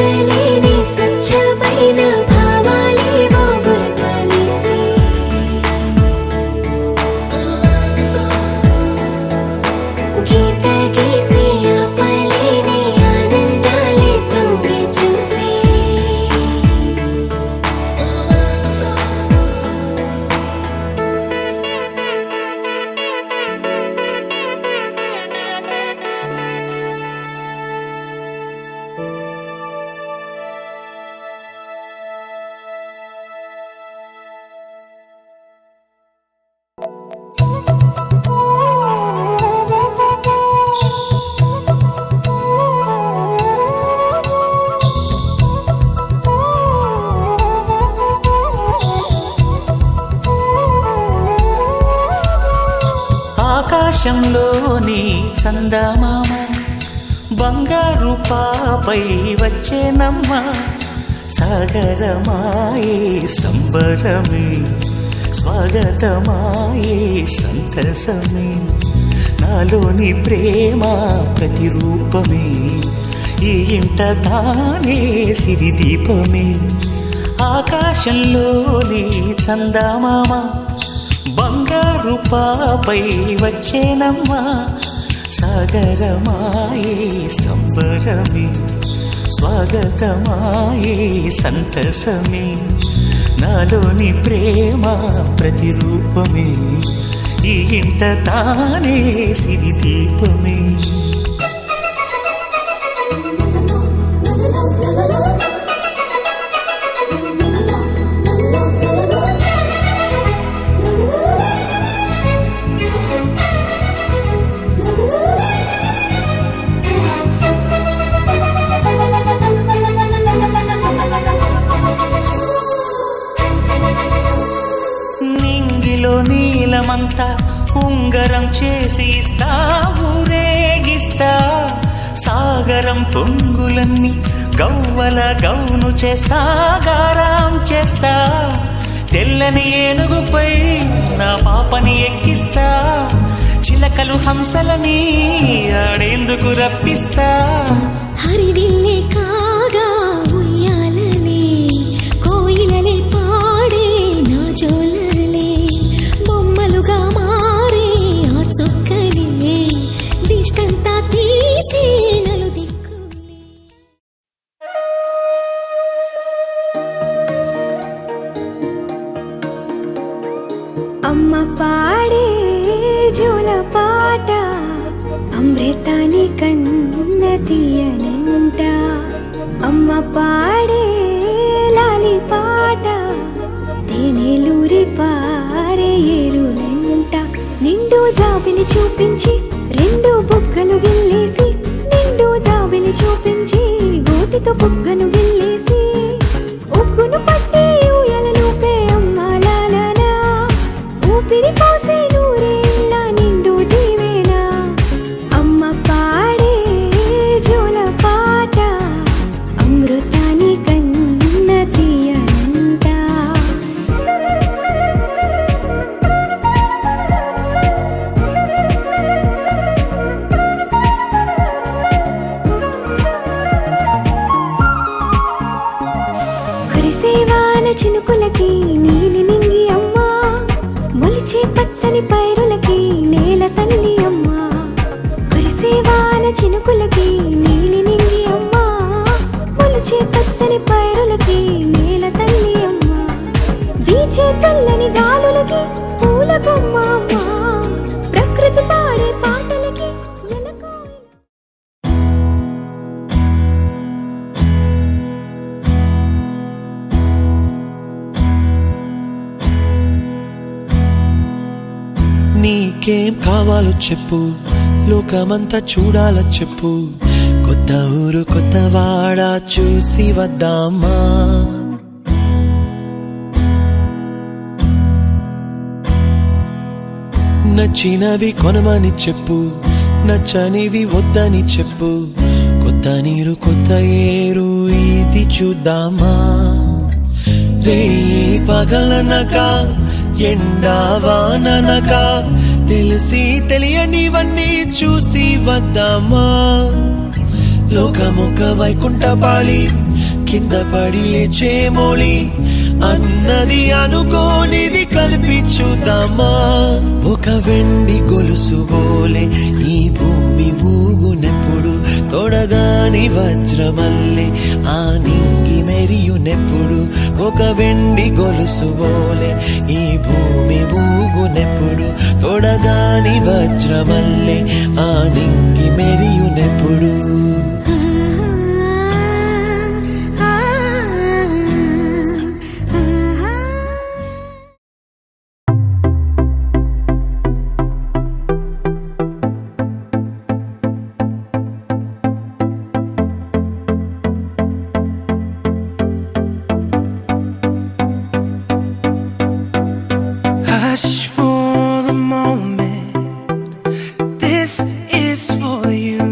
మార్చలేని స్వచ్ఛమైన భావాలేవో గురకలేసి గీత గీసి ఆపలేని ఆనందాలే తొంగి చూసి ఆకాశంలోని చందమామ బంగారు పాపై వచ్చేనమ్మ సాగరమాయే సంబరమే స్వాగతమాయే సంతసమే నాలోని ప్రేమ ప్రతిరూపమే ఈ ఇంట తానే సిరిదీపమే ఆకాశంలోని చందమామ బంగారు పాపై వచ్చేనమ్మా సాగరమాయే సంబరమే స్వాగతమాయే సంతసమే నాలోని ప్రేమ ప్రతిరూపమే ఈ ఇంట తానే సిరిదీపమే నీలమంతా ఉంగరం చేసి ఇస్తా ఊరేగిస్తా సాగరం పొంగులన్నీ గవ్వల గౌను చేస్తా గారాం చేస్తా తెల్లని ఏనుగుపై నా పాపని ఎక్కిస్తా చిలకలు హంసలని ఆడేందుకు రప్పిస్తా హరివిల్లే కాగా ఉయ్యాలనే కోయిలలే పాడే నా జోలలే బొమ్మలుగా మారే ఆ చుక్కలే దిష్టంతా తీసి నలు దిక్కులే అమ్మ పాడే జోల పాట అమృతాని కన్న తీయనంట అమ్మ పాడే లాలి పాట తేనెలూరి పారే ఏరులంట నిండు జాబిలి చూపించి రెండు బుగ్గలు గిల్లేసి నిండు జాబిలి చూపించి గోటితో బుగ్గను గిల్లేసి ఉగ్గును పట్టి ఊయలను పే అమ్మ లాలనా ఊపిరి పోసే నూరేళ్ళ నిండు దీవేనా అమ్మ పాడే జోల పాట అమృతాని కన్న తీయనంట కురిసేవాన చినుకులకి నీలి నింగి అమ్మా మొలిచే పచ్చని పైరులకి నేల తల్లి అమ్మా కురిసేవాన చినుకులకి నీలి నింగి అమ్మా మొలిచే పచ్చని పైరులకి నేల తల్లి అమ్మా వీచే చల్లని గాలులకి పూల బొమ్మ అమ్మా ప్రకృతి పాడే పాటలకి నీకేం కావాలో చెప్పు లోకమంతా చూడాల చెప్పు కొత్త ఊరు కొత్త వాడ చూసి వద్దామా నచ్చినవి కొనమని చెప్పు నచ్చనివి వద్దని చెప్పు కొత్త నీరు కొత్త ఏరు ఇది చూద్దామా రే పగలనక ఎండా వాననక తెలిసి తెలియనివన్నీ చూసి వద్దామా లోకమొక వైకుంఠపాళి కింద పడి లేచే మోళి అన్నది అనుకోనిది కల్పించుదామా ఒక వెండి గొలుసు బోలే ఈ భూమి ఊగునెప్పుడు తొడగాని వజ్రమల్లే ఆ నింగి మెరియునెప్పుడు ఒక వెండి గొలుసు బోలే ఈ భూమి ఊగునెప్పుడు తొడగాని వజ్రమల్లే ఆ నింగి మెరియునెప్పుడు Hush for a moment, this is for you.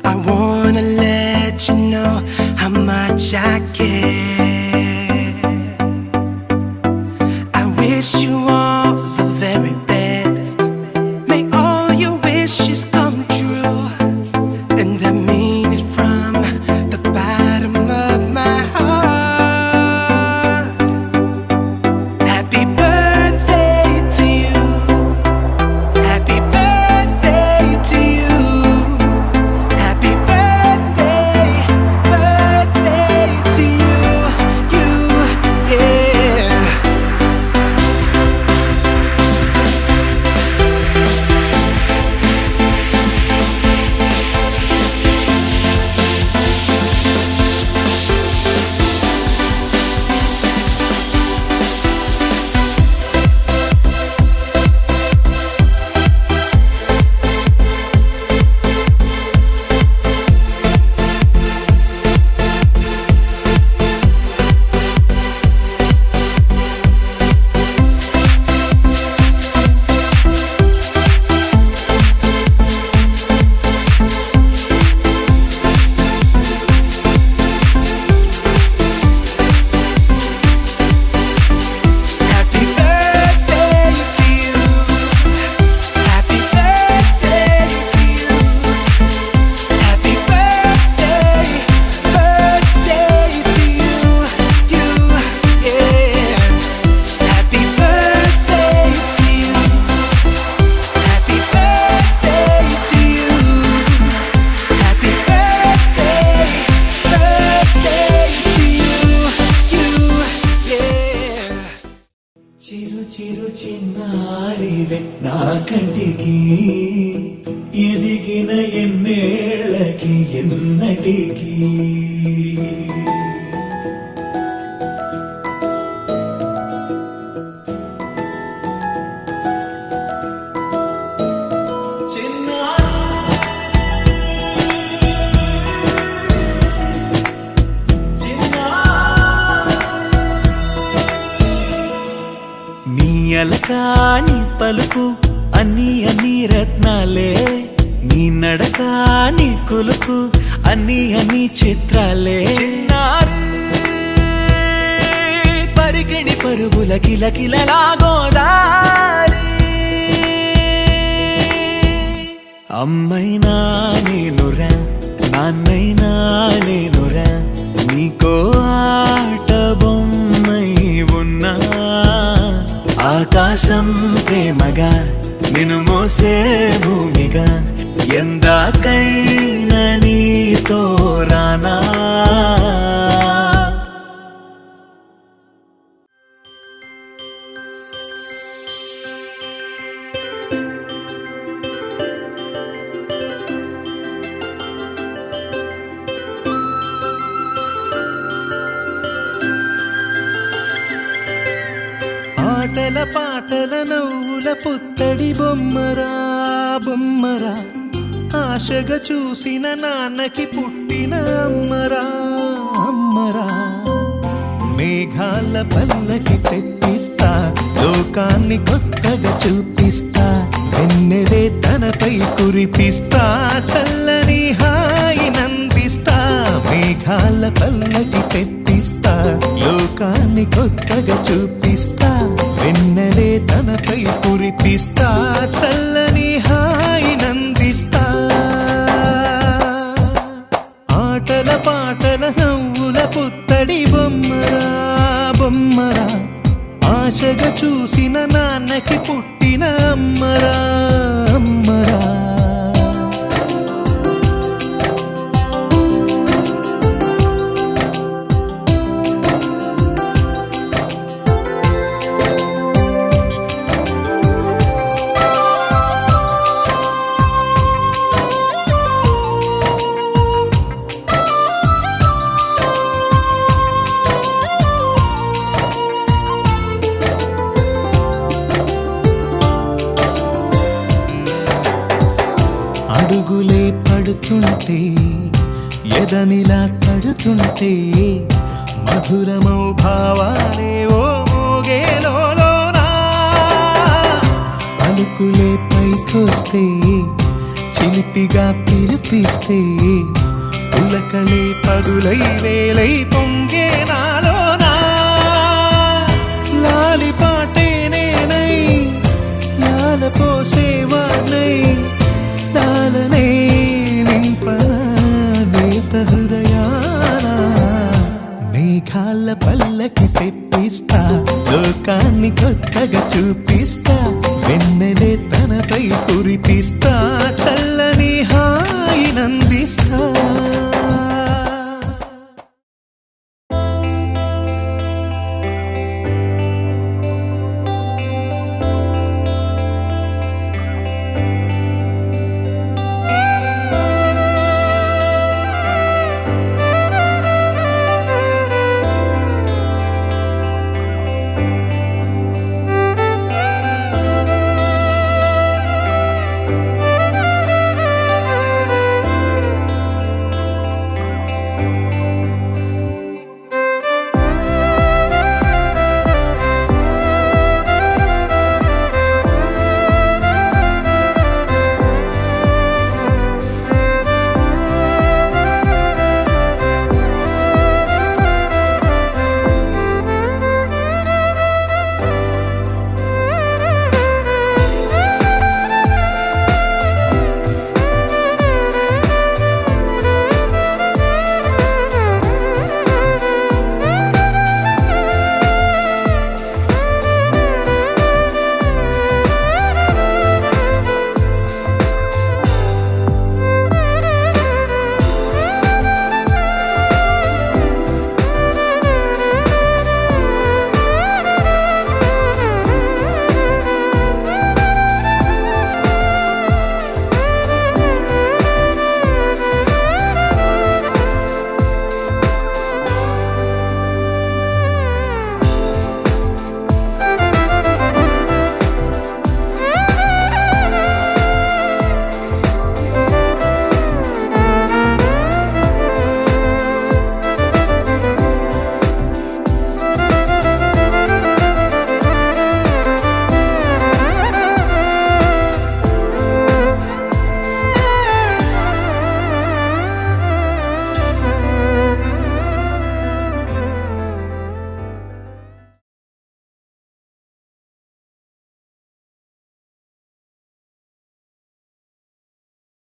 I wanna let you know how much I care. I wish you all the very best. May all your wishes come true, and I mean it from the bottom of my heart. Happy birthday to you. Happy birthday to you. Happy birthday, birthday to you. Yeah. Happy birthday to you. Happy birthday to you. Happy birthday, birthday to you. Yeah. Happy birthday to you. Happy birthday to you. Happy birthday, birthday to you. Yeah. చిరు చిరు చిన్నారివే నా కంటికి ఎదిగిన ఎన్నేళ్ళకి ఎన్నటికి నీ అలకాని పలుకు అన్ని అన్ని రత్నాలే నీ నడక నీ కొలుకు అన్ని అన్ని చిత్రాలే చిన్నారు పరికిణి పరుగుల కిలకిలలా గోదారి అమ్మైనా నేనురా నాన్నైనా నేనురా నీకో ఆట బొమ్మై ఉన్నా ఆకాశం ప్రేమగా నిన్ను మోసే భూమిగా ఎందాకైనా నీతో రానా ఆటల పాటల నవ్వుల పుత్తడి బొమ్మరా బొమ్మరా ఆశగా చూసిన నాన్నకి పుట్టిన అమ్మరా అమ్మరా మేఘాల పల్లకి తెప్పిస్తా లోకాన్ని కొత్తగా చూపిస్తా వెన్నెలే తనపై కురిపిస్తా చల్లని హాయి నందిస్తా మేఘాల పల్లకి తెప్పిస్తా లోకాన్ని కొత్తగా చూపిస్తా వెన్నెలే తనపై కురిపిస్తా చల్లని హాయి నందిస్తా ఆటల పాటల చూసిన నాన్నకి పుట్టిన అమ్మరా అమ్మరా. అడుగులే పడుతుంటే ఎదనిలా తడుతుంటే మధురమౌ భావాలే ఓ మోగేలోనా. పలుకులే పైకొస్తే చిలిపిగా పిలిపిస్తే పులకలే పదులై వేలై పొంగే నాలోనా. లాలిపాటే నేనై లాల పోసేవాణ్ణై నాలనే నింపనా నేత హృదయాన. మేఘాల పల్లకి తెప్పిస్తా లోకాన్ని కొత్తగా చూపిస్తా. వెన్నెలే తనపై కురిపిస్తా చల్లని హాయినందిస్తా.